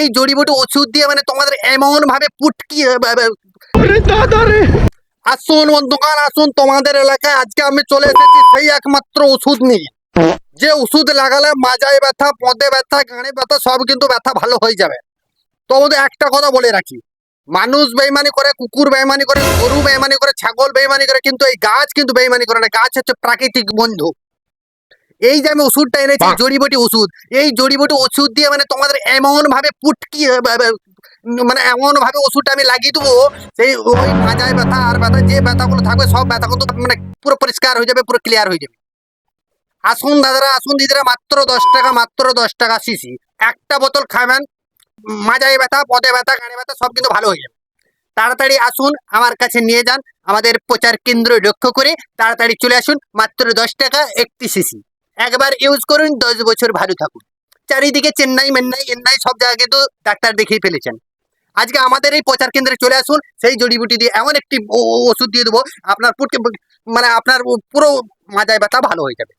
এই জড়িবুটি ওষুধ দিয়ে মানে তোমাদের এমন ভাবে পুটকি আসুন বন্ধুগণ, আসুন তোমাদের এলাকায় আজকে আমি চলে এসেছি সেই একমাত্র ওষুধ নিয়ে, যে ওষুধ লাগালে মাজায় ব্যথা, পদে ব্যথা, গাঁড়ে ব্যথা সব কিন্তু ব্যথা ভালো হয়ে যাবে। তো আমাদের একটা কথা বলে রাখি, মানুষ বেইমানি করে, কুকুর বেইমানি করে, গরু বেইমানি করে, ছাগল বেইমানি করে, কিন্তু এই গাছ কিন্তু বেইমানি করে না। গাছ হচ্ছে প্রাকৃতিক বন্ধু। এই যে আমি ওষুধটা এনেছি জড়িবুটি ওষুধ, এই জড়িবুটি ওষুধ দিয়ে মানে তোমাদের এমন ভাবে পুটকি মানে এমন ভাবে ওষুধটা আমি লাগিয়ে দেবো, সেই ওই মাজায় ব্যথা আর ব্যথা যে ব্যথাগুলো থাকবে সব ব্যথা কিন্তু মানে পুরো পরিষ্কার হয়ে যাবে, পুরো ক্লিয়ার হয়ে যাবে। আসুন দাদারা, আসুন দিদিরা, মাত্র 10 টাকা, মাত্র 10 টাকা শিশি। একটা বোতল খাবেন, মাজায় ব্যথা, পদে ব্যথা, গাঁড়ে ব্যথা সব কিন্তু ভালো হয়ে যাবে। তাড়াতাড়ি আসুন, আমার কাছে নিয়ে যান, আমাদের প্রচার কেন্দ্র লক্ষ্য করে তাড়াতাড়ি চলে আসুন। মাত্র 10 টাকা 1টি শিশি। একবার ইউজ করুন, 10 বছর ভালো থাকুন। চারিদিকে চেন্নাই মেন্নাই এন্নাই সব জায়গায় কিন্তু ডাক্তার দেখিয়ে ফেলেছেন। আজকে আমাদের এই প্রচার কেন্দ্রে চলে আসুন, সেই জড়িবুটি দিয়ে এমন একটি ওষুধ দিয়ে দেবো, আপনার পুটকে মানে আপনার পুরো মাজায় ব্যথা ভালো হয়ে যাবে।